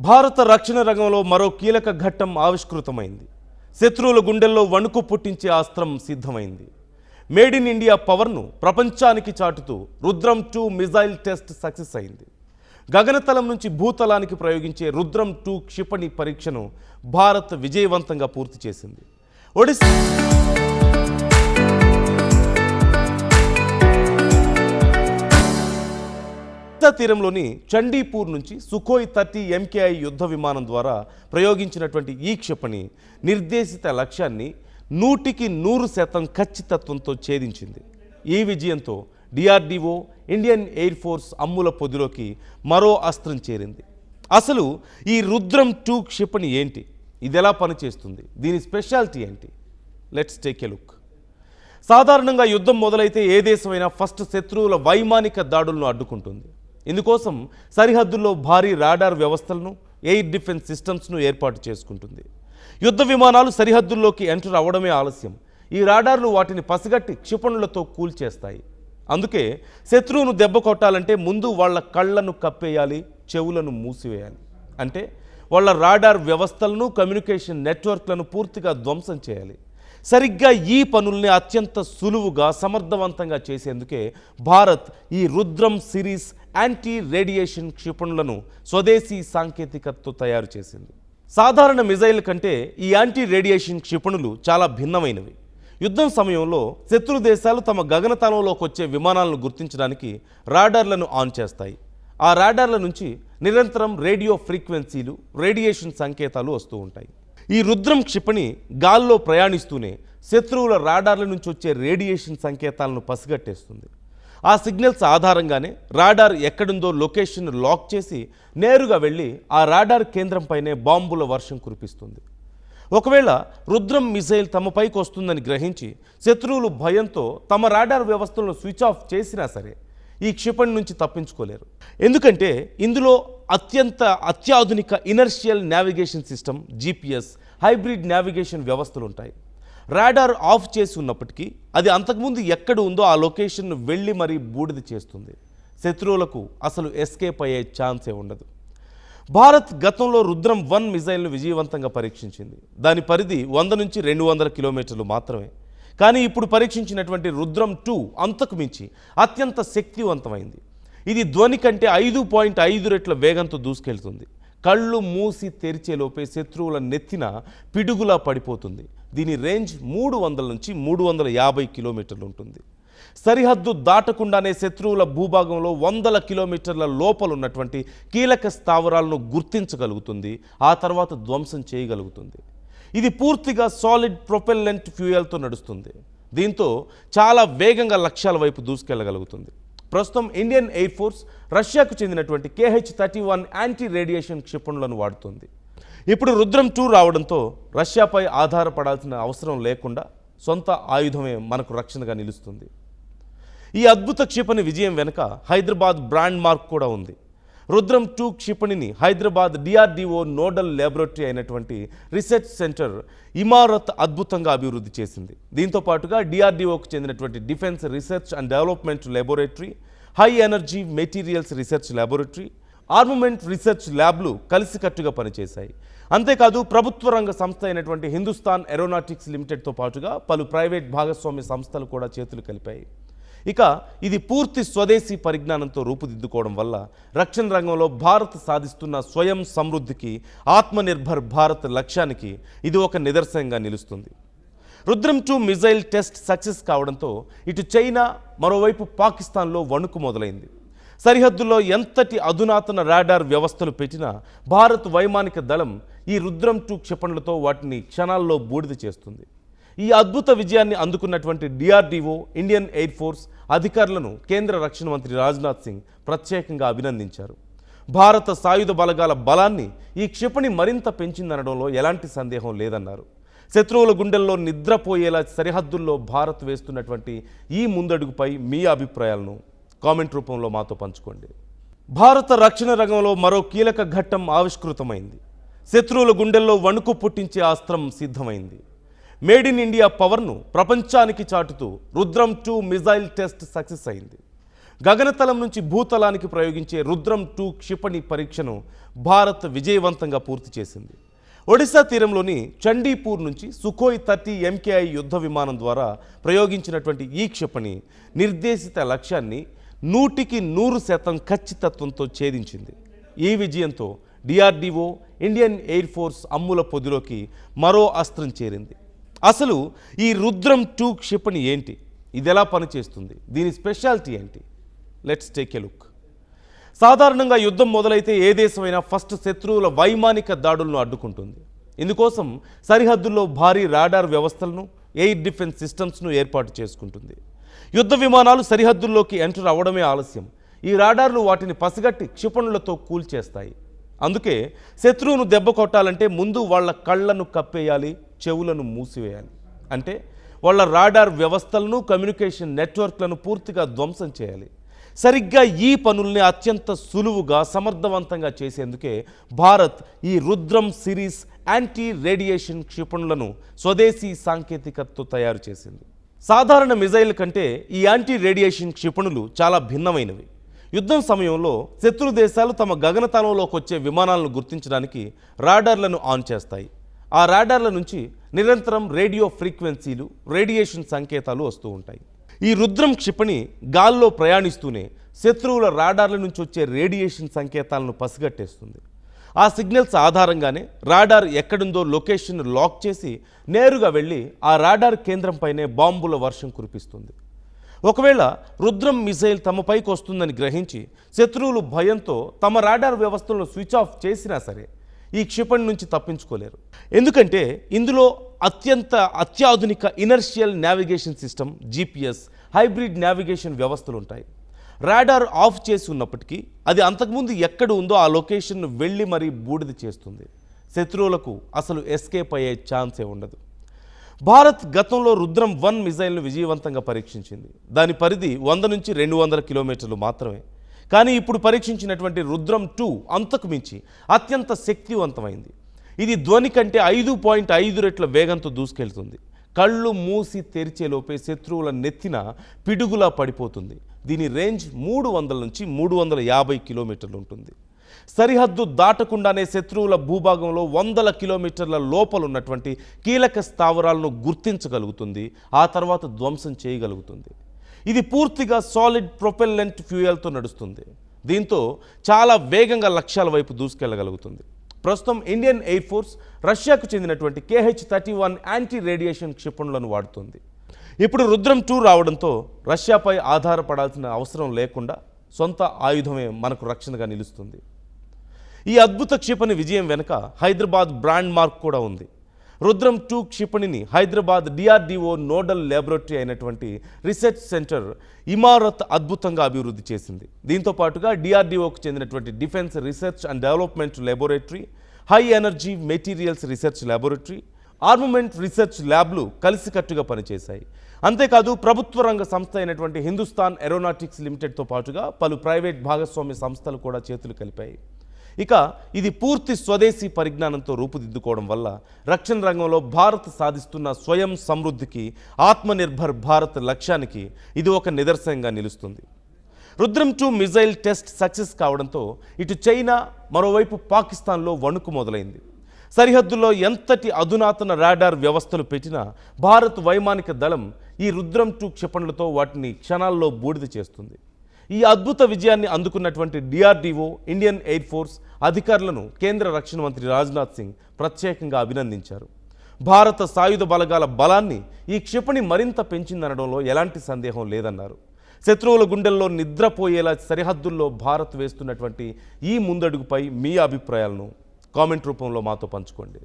భారత రక్షణ రంగంలో మరో కీలక ఘట్టం ఆవిష్కృతమైంది. శత్రువుల గుండెల్లో వణుకు పుట్టించే అస్త్రం సిద్ధమైంది. మేడ్ ఇన్ ఇండియా పవర్ను ప్రపంచానికి చాటుతూ రుద్రం 2 మిజైల్ టెస్ట్ సక్సెస్ అయింది. గగనతలం నుంచి భూతలానికి ప్రయోగించే రుద్రం 2 క్షిపణి పరీక్షను భారత్ విజయవంతంగా పూర్తి చేసింది. ఒడిశా తీరంలోని చండీపూర్ నుంచి సుఖోయ్ 30 MKI యుద్ధ విమానం ద్వారా ప్రయోగించినటువంటి ఈ క్షిపణి నిర్దేశిత లక్ష్యాన్ని 100% ఖచ్చితత్వంతో ఛేదించింది. ఈ విజయంతో DRDO, ఇండియన్ ఎయిర్ ఫోర్స్ అమ్ముల పొదిలోకి మరో అస్త్రం చేరింది. అసలు ఈ రుద్రం 2 క్షిపణి ఏంటి, ఇది ఎలా పనిచేస్తుంది, దీని స్పెషాలిటీ ఏంటి? Let's take a look. సాధారణంగా యుద్ధం మొదలైతే ఏ దేశమైనా ఫస్ట్ శత్రువుల వైమానిక దాడులను అడ్డుకుంటుంది. ఇందుకోసం సరిహద్దుల్లో భారీ రాడార్ వ్యవస్థలను, ఎయిర్ డిఫెన్స్ సిస్టమ్స్ను ఏర్పాటు చేసుకుంటుంది. యుద్ధ విమానాలు సరిహద్దుల్లోకి ఎంటర్ అవ్వడమే ఆలస్యం. ఈ రాడార్లు వాటిని పసిగట్టి క్షిపణులతో కూల్చేస్తాయి. అందుకే శత్రువును దెబ్బ కొట్టాలంటే ముందు వాళ్ళ కళ్ళను కప్పేయాలి, చెవులను మూసివేయాలి. అంటే వాళ్ళ రాడార్ వ్యవస్థలను, కమ్యూనికేషన్ నెట్వర్క్లను పూర్తిగా ధ్వంసం చేయాలి. సరిగ్గా ఈ పనుల్ని అత్యంత సులువుగా, సమర్థవంతంగా చేసేందుకే భారత్ ఈ రుద్రం సిరీస్ యాంటీ రేడియేషన్ క్షిపణులను స్వదేశీ సాంకేతికతతో తయారు చేసింది. సాధారణ మిజైల్ కంటే ఈ యాంటీ రేడియేషన్ క్షిపణులు చాలా భిన్నమైనవి. యుద్ధం సమయంలో శత్రు దేశాలు తమ గగనతలంలోకి వచ్చే విమానాలను గుర్తించడానికి రాడార్లను ఆన్ చేస్తాయి. ఆ రాడార్ల నుంచి నిరంతరం రేడియో ఫ్రీక్వెన్సీలు, రేడియేషన్ సంకేతాలు వస్తూ ఉంటాయి. ఈ రుద్రం క్షిపణి గాల్లో ప్రయాణిస్తూనే శత్రువుల రాడార్ల నుంచి వచ్చే రేడియేషన్ సంకేతాలను పసిగట్టేస్తుంది. ఆ సిగ్నల్స్ ఆధారంగానే రాడార్ ఎక్కడుందో లొకేషన్ లాక్ చేసి నేరుగా వెళ్ళి ఆ రాడార్ కేంద్రంపైనే బాంబుల వర్షం కురిపిస్తుంది. ఒకవేళ రుద్రం మిసైల్ తమపైకి వస్తుందని గ్రహించి శత్రువులు భయంతో తమ రాడార్ వ్యవస్థలను స్విచ్ ఆఫ్ చేసినా సరే ఈ క్షిపణి నుంచి తప్పించుకోలేరు. ఎందుకంటే ఇందులో అత్యాధునిక inertial navigation system, GPS, hybrid navigation వ్యవస్థలు ఉంటాయి. రాడార్ ఆఫ్ చేసి ఉన్నప్పటికీ అది అంతకుముందు ఎక్కడ ఉందో ఆ లొకేషన్ను వెళ్ళి మరీ బూడిద చేస్తుంది. శత్రువులకు అసలు ఎస్కేప్ అయ్యే ఛాన్సే ఉండదు. భారత్ గతంలో రుద్రం 1 మిజైల్ను విజయవంతంగా పరీక్షించింది. దాని పరిధి 100 నుంచి 200 కిలోమీటర్లు మాత్రమే. కానీ ఇప్పుడు పరీక్షించినటువంటి రుద్రం 2 అంతకు మించి అత్యంత శక్తివంతమైంది. ఇది ధ్వని కంటే 5.5 రెట్ల వేగంతో దూసుకెళ్తుంది. కళ్ళు మూసి తెరిచేలోపే శత్రువుల నెత్తిన పిడుగులా పడిపోతుంది. దీని రేంజ్ 300 నుంచి 350 కిలోమీటర్లు ఉంటుంది. సరిహద్దు దాటకుండానే శత్రువుల భూభాగంలో 100 కిలోమీటర్ల లోపల ఉన్నటువంటి కీలక స్థావరాలను గుర్తించగలుగుతుంది. ఆ తర్వాత ధ్వంసం చేయగలుగుతుంది. ఇది పూర్తిగా సాలిడ్ ప్రొపెల్లెంట్ ఫ్యూయల్తో నడుస్తుంది. దీంతో చాలా వేగంగా లక్ష్యాల వైపు దూసుకెళ్లగలుగుతుంది. ప్రస్తుతం ఇండియన్ ఎయిర్ ఫోర్స్ రష్యాకు చెందినటువంటి KH-31 యాంటీ రేడియేషన్ క్షిపణులను వాడుతుంది. ఇప్పుడు రుద్రం 2 రావడంతో రష్యాపై ఆధారపడాల్సిన అవసరం లేకుండా సొంత ఆయుధమే మనకు రక్షణగా నిలుస్తుంది. ఈ అద్భుత క్షిపణి విజయం వెనుక హైదరాబాద్ బ్రాండ్ మార్క్ కూడా ఉంది. రుద్రం 2 క్షిపణిని హైదరాబాద్ DRDO నోడల్ ల్యాబొరేటరీ అయినటువంటి రీసెర్చ్ సెంటర్ ఇమారత్ అద్భుతంగా అభివృద్ధి చేసింది. దీంతో పాటుగా DRDOకు చెందినటువంటి defence research and development laboratory, high energy materials research laboratory, armament research ల్యాబ్లు కలిసికట్టుగా పనిచేశాయి. అంతేకాదు ప్రభుత్వ రంగ సంస్థ అయినటువంటి హిందుస్థాన్ ఏరోనాటిక్స్ లిమిటెడ్తో పాటుగా పలు ప్రైవేట్ భాగస్వామ్య సంస్థలు కూడా చేతులు కలిపాయి. ఇక ఇది పూర్తి స్వదేశీ పరిజ్ఞానంతో రూపుదిద్దుకోవడం వల్ల రక్షణ రంగంలో భారత్ సాధిస్తున్న స్వయం సమృద్ధికి, ఆత్మనిర్భర్ భారత్ లక్ష్యానికి ఇది ఒక నిదర్శనంగా నిలుస్తుంది. రుద్రం 2 మిజైల్ టెస్ట్ సక్సెస్ కావడంతో ఇటు చైనా, మరోవైపు పాకిస్తాన్లో వణుకు మొదలైంది. సరిహద్దుల్లో ఎంతటి అధునాతన రాడార్ వ్యవస్థలు పెట్టినా భారత్ వైమానిక దళం ఈ రుద్రం 2 క్షిపణులతో వాటిని క్షణాల్లో బూడిద చేస్తుంది. ఈ అద్భుత విజయాన్ని అందుకున్నటువంటి DRDO, ఇండియన్ ఎయిర్ ఫోర్స్ అధికారులను కేంద్ర రక్షణ మంత్రి రాజ్నాథ్ సింగ్ ప్రత్యేకంగా అభినందించారు. భారత సాయుధ బలగాల బలాన్ని ఈ క్షిపణి మరింత పెంచిందనడంలో ఎలాంటి సందేహం లేదన్నారు. శత్రువుల గుండెల్లో నిద్రపోయేలా సరిహద్దుల్లో భారత్ వేస్తున్నటువంటి ఈ ముందడుగుపై మీ అభిప్రాయాలను కామెంట్ రూపంలో మాతో పంచుకోండి. భారత రక్షణ రంగంలో మరో కీలక ఘట్టం ఆవిష్కృతమైంది. శత్రువుల గుండెల్లో వణుకు పుట్టించే అస్త్రం సిద్ధమైంది. మేడ్ ఇన్ ఇండియా పవర్ను ప్రపంచానికి చాటుతూ రుద్రం 2 మిజైల్ టెస్ట్ సక్సెస్ అయింది. గగనతలం నుంచి భూతలానికి ప్రయోగించే రుద్రం 2 క్షిపణి పరీక్షను భారత్ విజయవంతంగా పూర్తి చేసింది. ఒడిశా తీరంలోని చండీపూర్ నుంచి సుఖోయ్ 30 MKI యుద్ధ విమానం ద్వారా ప్రయోగించినటువంటి ఈ క్షిపణి నిర్దేశిత లక్ష్యాన్ని 100% ఖచ్చితత్వంతో ఛేదించింది. ఈ విజయంతో DRDO, ఇండియన్ ఎయిర్ ఫోర్స్ అమ్ముల పొదిలోకి మరో అస్త్రం చేరింది. అసలు ఈ రుద్రం 2 క్షిపణి ఏంటి, ఇది ఎలా పనిచేస్తుంది, దీని స్పెషాలిటీ ఏంటి? Let's take a look. సాధారణంగా యుద్ధం మొదలైతే ఏ దేశమైనా ఫస్ట్ శత్రువుల వైమానిక దాడులను అడ్డుకుంటుంది. ఇందుకోసం సరిహద్దుల్లో భారీ రాడార్ వ్యవస్థలను, ఎయిర్ డిఫెన్స్ సిస్టమ్స్ను ఏర్పాటు చేసుకుంటుంది. యుద్ధ విమానాలు సరిహద్దుల్లోకి ఎంటర్ అవ్వడమే ఆలస్యం. ఈ రాడార్లు వాటిని పసిగట్టి క్షిపణులతో కూల్చేస్తాయి. అందుకే శత్రువును దెబ్బ కొట్టాలంటే ముందు వాళ్ళ కళ్ళను కప్పేయాలి, చెవులను మూసివేయాలి. అంటే వాళ్ళ రాడార్ వ్యవస్థలను, కమ్యూనికేషన్ నెట్వర్క్లను పూర్తిగా ధ్వంసం చేయాలి. సరిగ్గా ఈ పనుల్ని అత్యంత సులువుగా, సమర్థవంతంగా చేసేందుకే భారత్ ఈ రుద్రం సిరీస్ యాంటీ రేడియేషన్ క్షిపణులను స్వదేశీ సాంకేతికతతో తయారు చేసింది. సాధారణ మిజైల్ కంటే ఈ యాంటీ రేడియేషన్ క్షిపణులు చాలా భిన్నమైనవి. యుద్ధం సమయంలో శత్రు దేశాలు తమ గగనతలంలోకి వచ్చే విమానాలను గుర్తించడానికి రాడార్లను ఆన్ చేస్తాయి. ఆ రాడార్ల నుంచి నిరంతరం రేడియో ఫ్రీక్వెన్సీలు, రేడియేషన్ సంకేతాలు వస్తూ ఉంటాయి. ఈ రుద్రం క్షిపణి గాల్లో ప్రయాణిస్తూనే శత్రువుల రాడార్ల నుంచి వచ్చే రేడియేషన్ సంకేతాలను పసిగట్టేస్తుంది. ఆ సిగ్నల్స్ ఆధారంగానే రాడార్ ఎక్కడుందో లొకేషన్ లాక్ చేసి నేరుగా వెళ్ళి ఆ రాడార్ కేంద్రంపైనే బాంబుల వర్షం కురిపిస్తుంది. ఒకవేళ రుద్రం మిసైల్ తమపైకి వస్తుందని గ్రహించి శత్రువులు భయంతో తమ రాడార్ వ్యవస్థలను స్విచ్ ఆఫ్ చేసినా సరే ఈ క్షిపణి నుంచి తప్పించుకోలేరు. ఎందుకంటే ఇందులో అత్యాధునిక inertial navigation system, GPS, hybrid navigation వ్యవస్థలు ఉంటాయి. రాడార్ ఆఫ్ చేసి ఉన్నప్పటికీ అది అంతకుముందు ఎక్కడ ఉందో ఆ లొకేషన్ను వెళ్ళి మరీ బూడిద చేస్తుంది. శత్రువులకు అసలు ఎస్కేప్ అయ్యే ఛాన్సే ఉండదు. భారత్ గతంలో రుద్రం 1 మిజైల్ను విజయవంతంగా పరీక్షించింది. దాని పరిధి 100 నుంచి 200 కిలోమీటర్లు మాత్రమే. కానీ ఇప్పుడు పరీక్షించినటువంటి రుద్రం 2 అంతకు మించి అత్యంత శక్తివంతమైంది. ఇది ధ్వని కంటే 5.5 రెట్ల వేగంతో దూసుకెళ్తుంది. కళ్ళు మూసి తెరిచేలోపే శత్రువుల నెత్తిన పిడుగులా పడిపోతుంది. దీని రేంజ్ 300 నుంచి 350 కిలోమీటర్లు ఉంటుంది. సరిహద్దు దాటకుండానే శత్రువుల భూభాగంలో 100 కిలోమీటర్ల లోపలున్నటువంటి కీలక స్థావరాలను గుర్తించగలుగుతుంది. ఆ తర్వాత ధ్వంసం చేయగలుగుతుంది. ఇది పూర్తిగా సాలిడ్ ప్రొపెల్లెంట్ ఫ్యూయల్తో నడుస్తుంది. దీంతో చాలా వేగంగా లక్ష్యాల వైపు దూసుకెళ్లగలుగుతుంది. ప్రస్తుతం ఇండియన్ ఎయిర్ ఫోర్స్ రష్యాకు చెందినటువంటి KH-31 యాంటీ రేడియేషన్ క్షిపణులను వాడుతుంది. ఇప్పుడు రుద్రం 2 రావడంతో రష్యాపై ఆధారపడాల్సిన అవసరం లేకుండా సొంత ఆయుధమే మనకు రక్షణగా నిలుస్తుంది. ఈ అద్భుత క్షిపణి విజయం వెనుక హైదరాబాద్ బ్రాండ్ మార్క్ కూడా ఉంది. రుద్రం 2 క్షిపణిని హైదరాబాద్ DRDO నోడల్ ల్యాబొరేటరీ అయినటువంటి రీసెర్చ్ సెంటర్ ఇమారత్ అద్భుతంగా అభివృద్ధి చేసింది. దీంతో పాటుగా DRDOకు చెందినటువంటి defence research and development laboratory, high energy materials research laboratory, armament research ల్యాబ్లు కలిసికట్టుగా పనిచేశాయి. అంతేకాదు ప్రభుత్వ రంగ సంస్థ అయినటువంటి హిందుస్థాన్ ఏరోనాటిక్స్ లిమిటెడ్తో పాటుగా పలు ప్రైవేట్ భాగస్వామ్య సంస్థలు కూడా చేతులు కలిపాయి. ఇక ఇది పూర్తి స్వదేశీ పరిజ్ఞానంతో రూపుదిద్దుకోవడం వల్ల రక్షణ రంగంలో భారత్ సాధిస్తున్న స్వయం సమృద్ధికి, ఆత్మనిర్భర్ భారత్ లక్ష్యానికి ఇది ఒక నిదర్శనంగా నిలుస్తుంది. రుద్రం 2 మిజైల్ టెస్ట్ సక్సెస్ కావడంతో ఇటు చైనా, మరోవైపు పాకిస్తాన్లో వణుకు మొదలైంది. సరిహద్దుల్లో ఎంతటి అధునాతన రాడార్ వ్యవస్థలు పెట్టినా భారత్ వైమానిక దళం ఈ రుద్రం 2 క్షిపణులతో వాటిని క్షణాల్లో బూడిద చేస్తుంది. ఈ అద్భుత విజయాన్ని అందుకున్నటువంటి DRDO, ఇండియన్ ఎయిర్ ఫోర్స్ అధికారులను కేంద్ర రక్షణ మంత్రి రాజ్నాథ్ సింగ్ ప్రత్యేకంగా అభినందించారు. భారత సాయుధ బలగాల బలాన్ని ఈ క్షిపణి మరింత పెంచిందనడంలో ఎలాంటి సందేహం లేదన్నారు. శత్రువుల గుండెల్లో నిద్రపోయేలా సరిహద్దుల్లో భారత్ వేస్తున్నటువంటి ఈ ముందడుగుపై మీ అభిప్రాయాలను కామెంట్ రూపంలో మాతో పంచుకోండి.